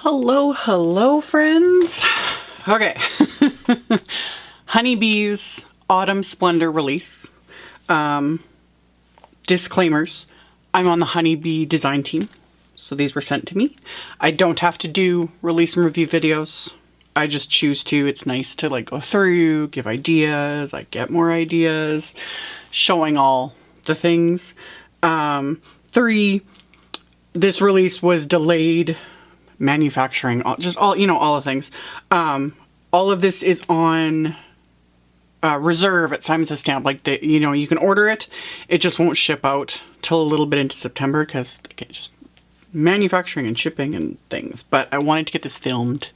Hello, hello friends. Okay. Honeybees Autumn Splendor release. Disclaimers. I'm on the honeybee design team, so these were sent to me. I don't have to do release and review videos. I just choose to. It's nice to like go through, give ideas, I get more ideas, showing all the things. 3, this release was delayed. Manufacturing, just all, you know, all the things. All of this is on reserve at Simon Says Stamp. Like, you know, you can order it. It just won't ship out till a little bit into September because just manufacturing and shipping and things. But I wanted to get this filmed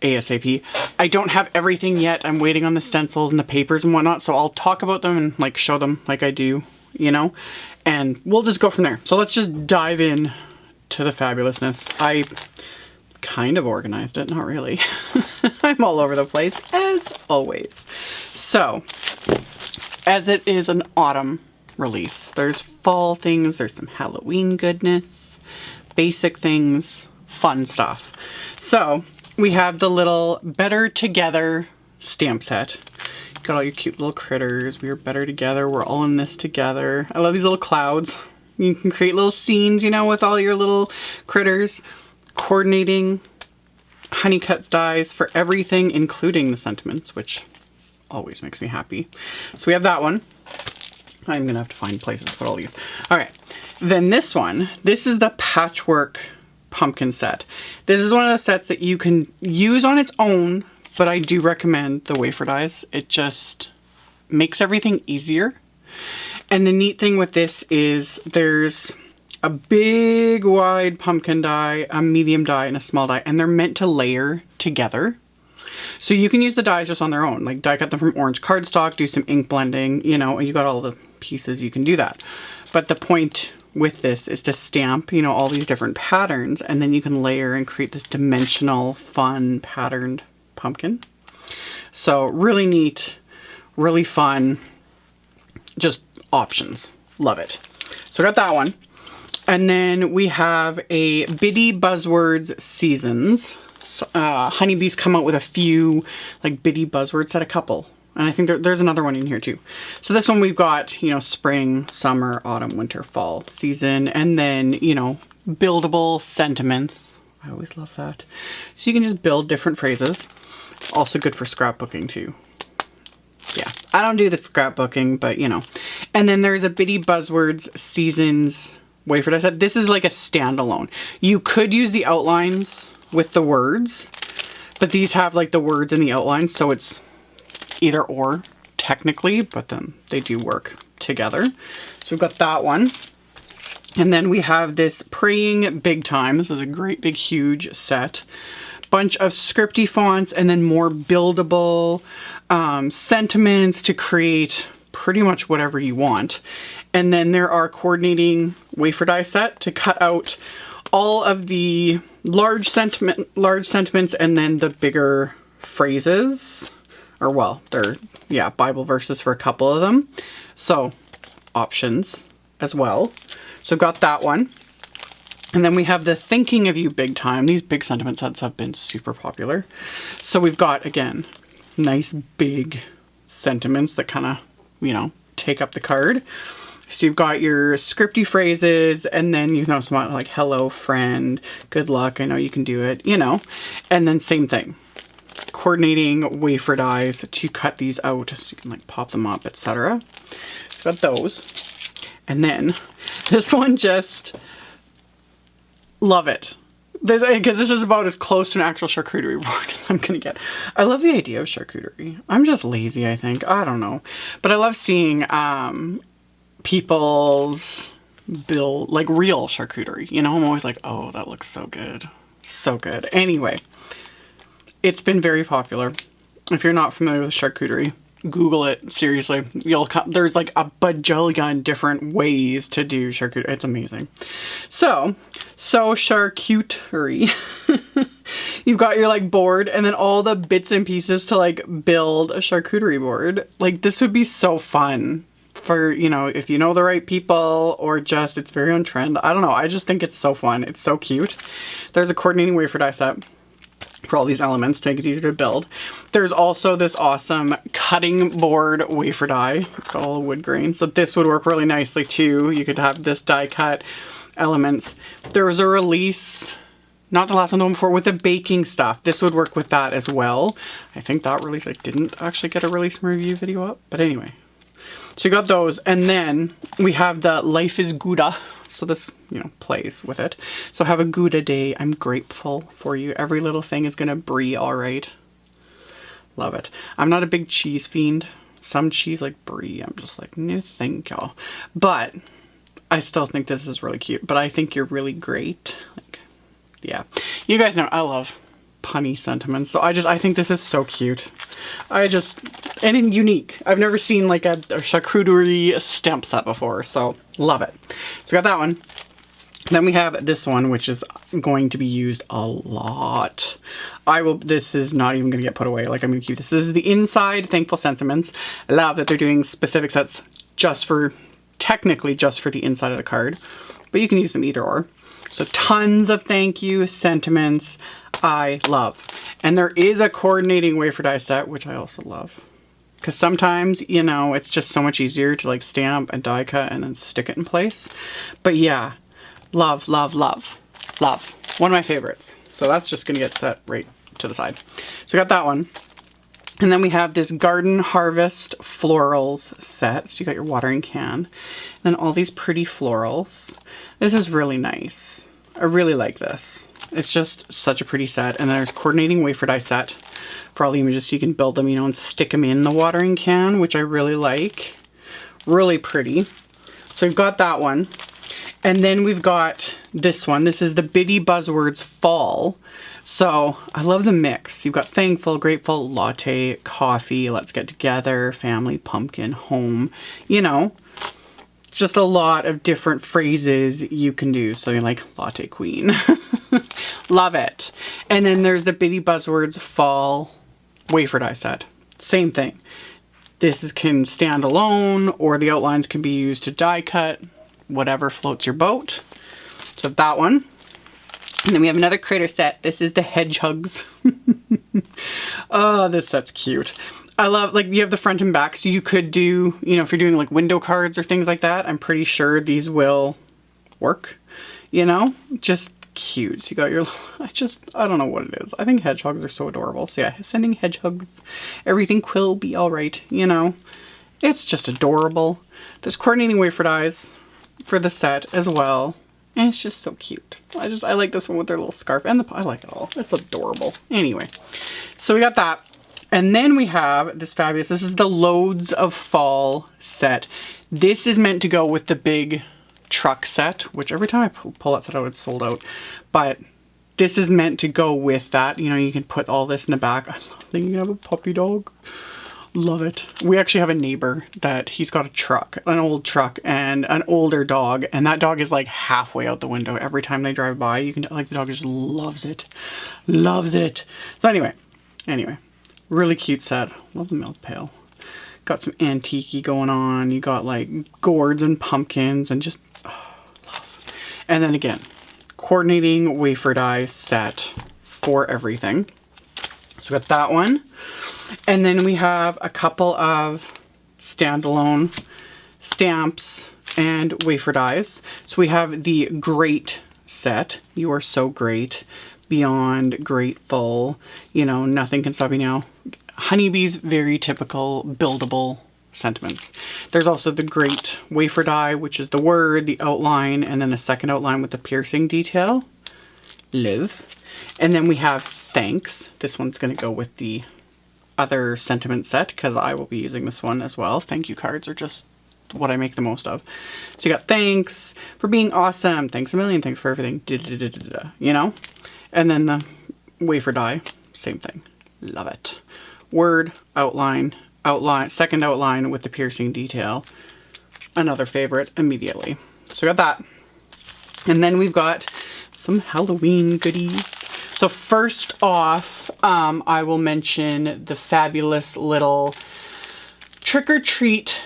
ASAP. I don't have everything yet. I'm waiting on the stencils and the papers and whatnot. So I'll talk about them and like show them like I do, you know, and we'll just go from there. So let's just dive in to the fabulousness. I kind of organized it, not really. I'm all over the place as always. So, as it is an autumn release, there's fall things, there's some Halloween goodness, basic things, fun stuff. So, we have the little Better Together stamp set. Got all your cute little critters. We are better together. We're all in this together. I love these little clouds. You can create little scenes, you know, with all your little critters. Coordinating honeycut dies for everything, including the sentiments, which always makes me happy. So we have that one. I'm gonna have to find places to put all these. All right, then this one. This is the Patchwork pumpkin set. This is one of those sets that you can use on its own, but I do recommend the wafer dies. It just makes everything easier. And the neat thing with this is there's a big wide pumpkin die, a medium die, and a small die, and they're meant to layer together. So you can use the dies just on their own, like die cut them from orange cardstock, do some ink blending, you know, and you got all the pieces, you can do that. But the point with this is to stamp, you know, all these different patterns, and then you can layer and create this dimensional, fun, patterned pumpkin. So really neat, really fun, just options. Love it. So I got that one. And then we have a Bitty Buzzwords Seasons. Honeybees come out with a few like Bitty Buzzwords set, a couple. And I think there's another one in here too. So this one we've got, you know, spring, summer, autumn, winter, fall season. And then, you know, buildable sentiments. I always love that. So you can just build different phrases. Also good for scrapbooking too. Yeah, I don't do the scrapbooking, but you know. And then there's a Bitty Buzzwords Seasons wafer die set. This is like a standalone. You could use the outlines with the words, but these have like the words in the outlines, so it's either or technically, but then they do work together. So we've got that one. And then we have this Praying Big Time. This is a great big huge set. Bunch of scripty fonts and then more buildable sentiments to create pretty much whatever you want. And then there are coordinating wafer die set to cut out all of the large sentiments and then the bigger phrases, or well, they're, yeah, Bible verses for a couple of them. So options as well. So got that one. And then we have the Thinking of You Big Time. These big sentiment sets have been super popular. So we've got, again, nice big sentiments that kind of, you know, take up the card. So you've got your scripty phrases, and then, you know, some like, hello friend, good luck, I know you can do it, you know. And then same thing. Coordinating wafer dies to cut these out so you can like pop them up, etc. So got those. And then this one, just love it. Because this is about as close to an actual charcuterie board as I'm gonna get. I love the idea of charcuterie. I'm just lazy, I think. I don't know. But I love seeing people's build, like real charcuterie. You know, I'm always like, oh, that looks so good. So good. Anyway, it's been very popular. If you're not familiar with charcuterie, Google it, seriously. There's like a bajillion different ways to do charcuterie. It's amazing. So CHAR-CUTE-RIE. You've got your like board and then all the bits and pieces to like build a charcuterie board. Like this would be so fun for, you know, if you know the right people, or just it's very on trend. I don't know. I just think it's so fun. It's so cute. There's a coordinating wafer die set for all these elements to make it easier to build. There's also this awesome cutting board wafer die. It's got all the wood grain. So this would work really nicely too. You could have this die cut elements. There was a release, not the last one, the one before, with the baking stuff. This would work with that as well. I think that release, I didn't actually get a release and review video up, but anyway. So you got those, and then we have the Life is GOUDA. So this, you know, plays with it. So have a GOUDA day. I'm grateful for you. Every little thing is gonna brie all right. Love it. I'm not a big cheese fiend. Some cheese like brie, I'm just like, no thank you. But I still think this is really cute. But I think you're really great. Like, yeah. You guys know I love punny sentiments. So I think this is so cute. And unique. I've never seen like a charcuterie stamp set before, so love it. So we got that one. Then we have this one, which is going to be used a lot. This is not even gonna get put away. Like, I'm gonna keep this. This is the Inside Thankful Sentiments. I love that they're doing specific sets technically just for the inside of the card, but you can use them either or. So tons of thank you sentiments I love. And there is a coordinating wafer die set, which I also love. Because sometimes, you know, it's just so much easier to like stamp and die cut and then stick it in place. But yeah, love, love, love, love. One of my favorites. So that's just gonna get set right to the side. So we got that one. And then we have this Garden Harvest Florals set. So you got your watering can. And then all these pretty florals. This is really nice. I really like this. It's just such a pretty set. And then there's coordinating wafer die set for all the images, so you can build them, you know, and stick them in the watering can, which I really like. Really pretty. So we've got that one. And then we've got this one. This is the Bitty Buzzwords Fall. So I love the mix. You've got thankful, grateful, latte, coffee, let's get together, family, pumpkin, home, you know, just a lot of different phrases you can do. So you're like latte queen. Love it. And then there's the Bitty Buzzwords Fall wafer die set. Same thing. This can stand alone, or the outlines can be used to die cut, whatever floats your boat. So that one. And then we have another critter set. This is the Hedgehogs. Oh, this set's cute. I love, like, you have the front and back, so you could do, you know, if you're doing like window cards or things like that, I'm pretty sure these will work, you know, just cute. So you got your, I don't know what it is. I think hedgehogs are so adorable. So yeah, sending hedgehogs, everything will be all right, you know, it's just adorable. There's coordinating wafer dies for the set as well. And it's just so cute. I like this one with their little scarf, and I like it all. It's adorable. Anyway, so we got that. And then we have this fabulous, this is the Loads of Fall set. This is meant to go with the big truck set, which every time I pull that set out, it's sold out. But this is meant to go with that. You know, you can put all this in the back. I love that you can have a puppy dog. Love it. We actually have a neighbor that he's got a truck, an old truck, and an older dog, and that dog is like halfway out the window every time they drive by. You can, like, the dog just loves it. Loves it. So anyway, really cute set. Love the milk pail. Got some antique-y going on. You got like gourds and pumpkins and just love. And then again, coordinating wafer die set for everything. So we got that one. And then we have a couple of standalone stamps and wafer dies. So we have the Great set. You are so great. Beyond grateful. You know, nothing can stop you now. Honeybees, very typical buildable sentiments. There's also the Great wafer die, which is the word, the outline, and then a second outline with the piercing detail. Live. And then we have thanks. This one's going to go with the other sentiment set because I will be using this one as well. Thank you cards are just what I make the most of. So you got thanks for being awesome. Thanks a million. Thanks for everything. You know? And then the wafer die, same thing. Love it. Word, outline, second outline with the piercing detail. Another favorite immediately. So we got that. And then we've got some Halloween goodies. So first off, I will mention the fabulous little trick or treat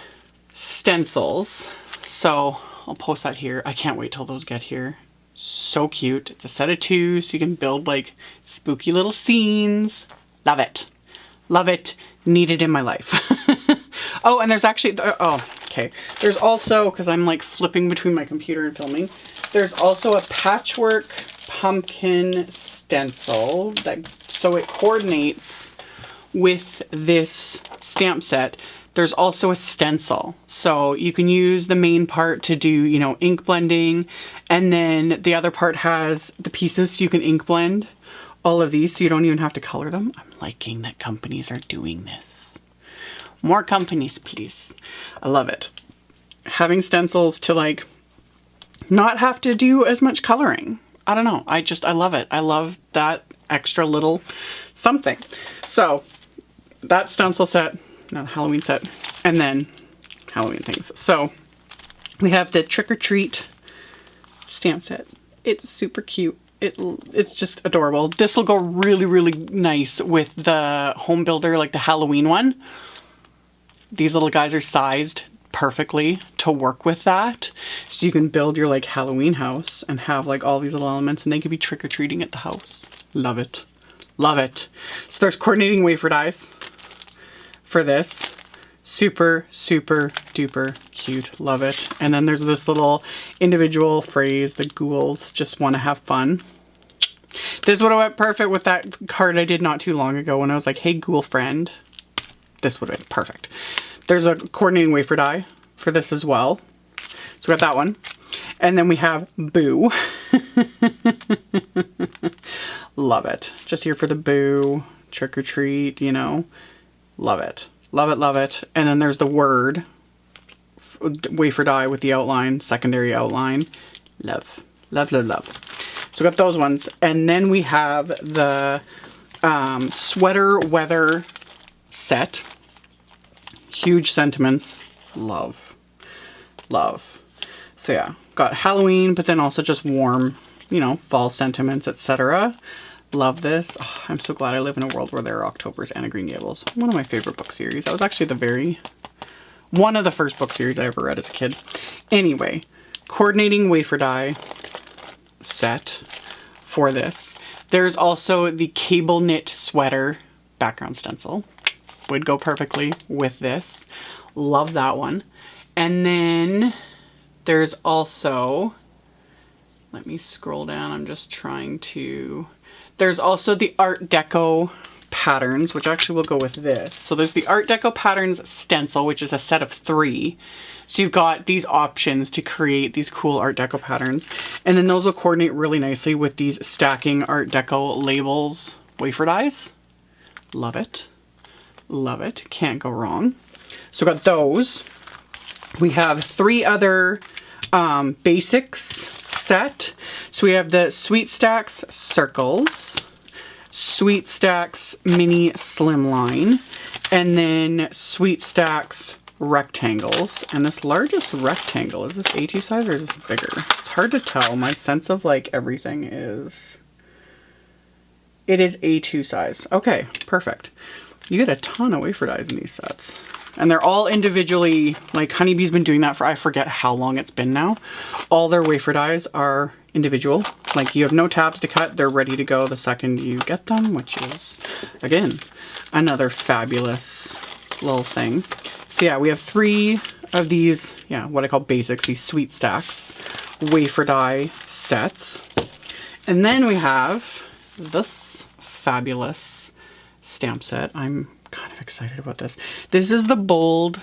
stencils. So I'll post that here. I can't wait till those get here. So cute. It's a set of 2, so you can build like spooky little scenes. Love it. Love it. Need it in my life. Oh, and there's actually, oh, okay. There's also, because I'm like flipping between my computer and filming, there's also a patchwork pumpkin stencil that, so it coordinates with this stamp set. There's also a stencil, so you can use the main part to do, you know, ink blending, and then the other part has the pieces so you can ink blend all of these so you don't even have to color them. I'm liking that companies are doing this. More companies, please. I love it. Having stencils to like not have to do as much coloring. I don't know. I love it. I love that extra little something. So that stencil set, not a Halloween set, and then Halloween things. So we have the Trick or Treat stamp set. It's super cute. It's just adorable. This will go really, really nice with the home builder, like the Halloween one. These little guys are sized perfectly to work with that. So you can build your like Halloween house and have like all these little elements, and they could be trick-or-treating at the house. Love it. Love it. So there's coordinating wafer dies for this. Super, super duper cute. Love it. And then there's this little individual phrase, the ghouls just want to have fun. This would have went perfect with that card I did not too long ago when I was like, hey, ghoul friend. This would have been perfect. There's a coordinating wafer die for this as well. So we got that one. And then we have Boo. Love it. Just here for the Boo, trick or treat, you know. Love it. Love it, love it. And then there's the word wafer die with the outline, secondary outline. Love. Love, love, love. So we got those ones. And then we have the sweater weather set. Huge sentiments. Love. Love. So yeah, got Halloween, but then also just warm, you know, fall sentiments, etc. Love this. Oh, I'm so glad I live in a world where there are Octobers and a Green Gables. One of my favorite book series. That was actually one of the first book series I ever read as a kid. Anyway, coordinating wafer die set for this. There's also the cable knit sweater background stencil. Would go perfectly with this. Love that one. And then there's also, let me scroll down. I'm just trying to, there's also the Art Deco patterns, which actually will go with this. So there's the Art Deco patterns stencil, which is a set of 3. So you've got these options to create these cool Art Deco patterns. And then those will coordinate really nicely with these stacking Art Deco labels wafer dies. Love it. Love it. Can't go wrong. So we got those. We have 3 other basics set. So we have the Sweet Stacks Circles, Sweet Stacks Mini Slimline, and then Sweet Stacks Rectangles. And this largest rectangle, is this A2 size or is this bigger? It's hard to tell. My sense of like everything is, it is A2 size. Okay, perfect. You get a ton of wafer dies in these sets. And they're all individually, like Honeybee's been doing that for, I forget how long it's been now. All their wafer dies are individual. Like you have no tabs to cut, they're ready to go the second you get them, which is, again, another fabulous little thing. So yeah, we have 3 of these, yeah, what I call basics, these Sweet Stacks wafer die sets. And then we have this fabulous stamp set. I'm kind of excited about this. This is the Bold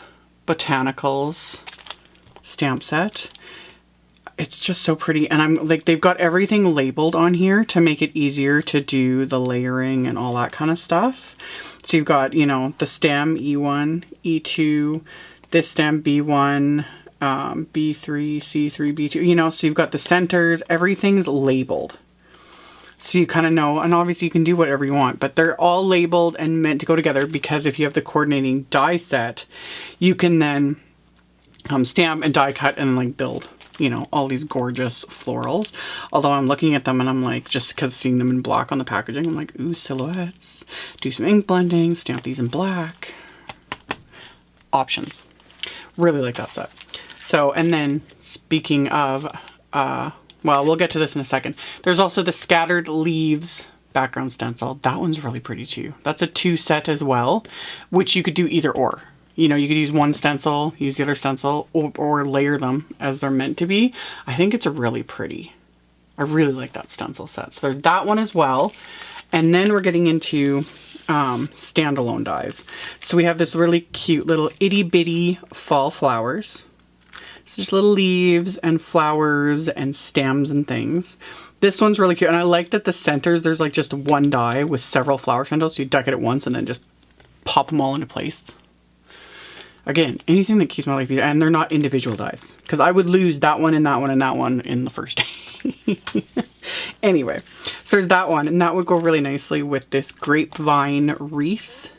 Botanicals stamp set. It's just so pretty, and I'm like, they've got everything labeled on here to make it easier to do the layering and all that kind of stuff. So you've got, you know, the stem E1, E2, this stem B1, B3, C3, B2, you know, so you've got the centers, everything's labeled. So you kind of know, and obviously you can do whatever you want, but they're all labeled and meant to go together, because if you have the coordinating die set, you can then stamp and die cut and like build, you know, all these gorgeous florals. Although I'm looking at them and I'm like, just because seeing them in black on the packaging, I'm like, ooh, silhouettes. Do some ink blending, stamp these in black. Options. Really like that set. So, and then speaking of, well, we'll get to this in a second. There's also the Scattered Leaves background stencil. That one's really pretty too. That's a 2 set as well, which you could do either or. You know, you could use one stencil, use the other stencil, or layer them as they're meant to be. I think it's really pretty. I really like that stencil set. So there's that one as well. And then we're getting into standalone dies. So we have this really cute little itty bitty fall flowers. So just little leaves and flowers and stems and things. This one's really cute. And I like that the centers, there's like just one die with several flower centers. So you deck it at once and then just pop them all into place. Again, anything that keeps my life easier. And they're not individual dies. Because I would lose that one and that one and that one in the first day. Anyway, so there's that one. And that would go really nicely with this grapevine wreath.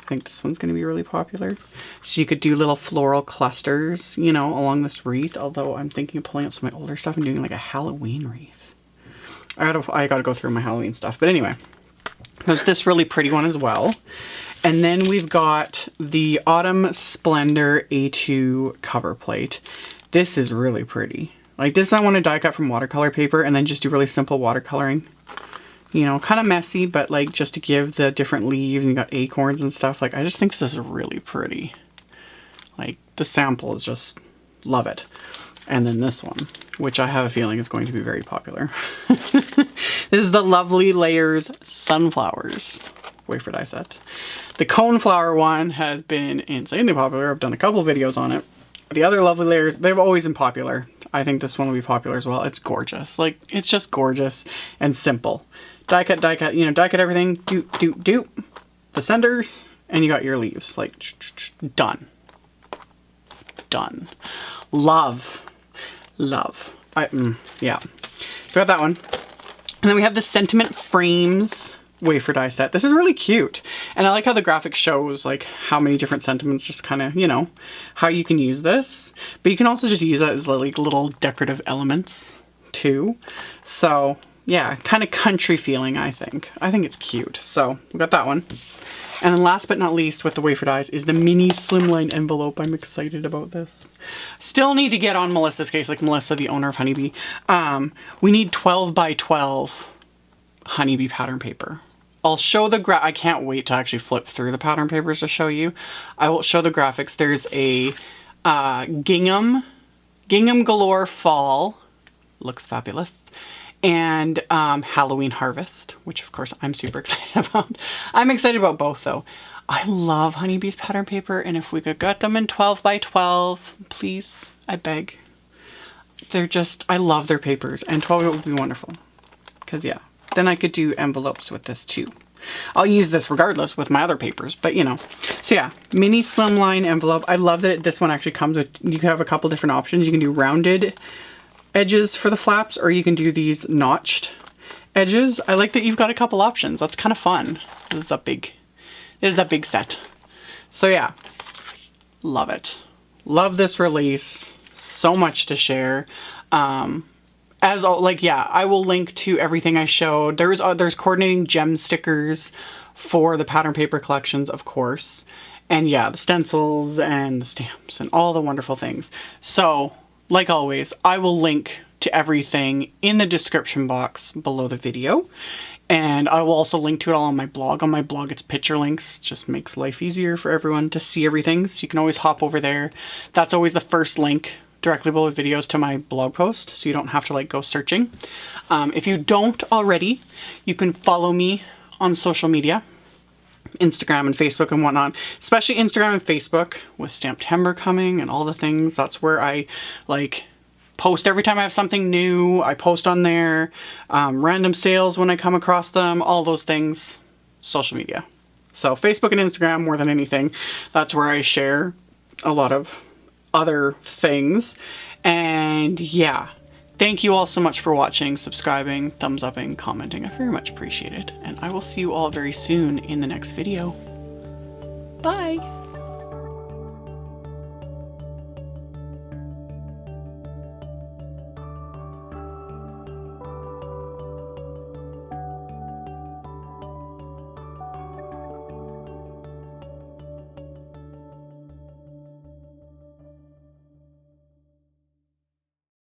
I think this one's going to be really popular. So you could do little floral clusters, you know, along this wreath. Although I'm thinking of pulling out some of my older stuff and doing like a Halloween wreath. I gotta go through my Halloween stuff. But anyway, there's this really pretty one as well. And then we've got the Autumn Splendor A2 cover plate. This is really pretty. Like this I want to die cut from watercolor paper and then just do really simple watercoloring. You know, kind of messy, but like just to give the different leaves and you got acorns and stuff. Like I just think this is really pretty. Like the sample is just, love it. And then this one, which I have a feeling is going to be very popular. This is the Lovely Layers Sunflowers wafer die set. The coneflower one has been insanely popular. I've done a couple videos on it. The other Lovely Layers, they've always been popular. I think this one will be popular as well. It's gorgeous. Like, it's just gorgeous and simple. Die cut, you know, die cut everything. Do. The centers, and you got your leaves. Like, done. Done. Love. Yeah. So we got that one. And then we have the Sentiment Frames wafer die set. This is really cute. And I like how the graphic shows like how many different sentiments, just kind of, you know, how you can use this. But you can also just use that as like little decorative elements too. So yeah, kind of country feeling, I think. I think it's cute. So we got that one. And then last but not least with the wafer dies is the mini slimline envelope. I'm excited about this. Still need to get on Melissa's case, like Melissa, the owner of Honeybee. We need 12 by 12 Honeybee pattern paper. I'll show the I can't wait to actually flip through the pattern papers to show you. I will show the graphics. There's a gingham galore fall, looks fabulous, and Halloween harvest, which of course I'm super excited about. I'm excited about both though. I love Honeybee's pattern paper, and if we could get them in 12 by 12, please, I beg. They're just, I love their papers, and 12 would be wonderful. Because yeah. Then I could do envelopes with this too. I'll use this regardless with my other papers, but you know. So yeah, mini slimline envelope. I love that this one actually comes with, you can have a couple different options. You can do rounded edges for the flaps, or you can do these notched edges. I like that you've got a couple options. That's kind of fun. This is a big set. So yeah, love it. Love this release. So much to share. As like, yeah, I will link to everything I showed. There's coordinating gem stickers for the pattern paper collections, of course. And yeah, the stencils and the stamps and all the wonderful things. So, like always, I will link to everything in the description box below the video. And I will also link to it all on my blog. On my blog, it's picture links. It just makes life easier for everyone to see everything. So you can always hop over there. That's always the first link directly below videos to my blog post, so you don't have to like go searching. If you don't already, you can follow me on social media, Instagram and Facebook and whatnot, especially Instagram and Facebook with Stamptember coming and all the things. That's where I like post every time I have something new. I post on there, random sales when I come across them, all those things, social media. So Facebook and Instagram more than anything. That's where I share a lot of other things. And yeah, thank you all so much for watching, subscribing, thumbs upping, commenting. I very much appreciate it. And I will see you all very soon in the next video. Bye!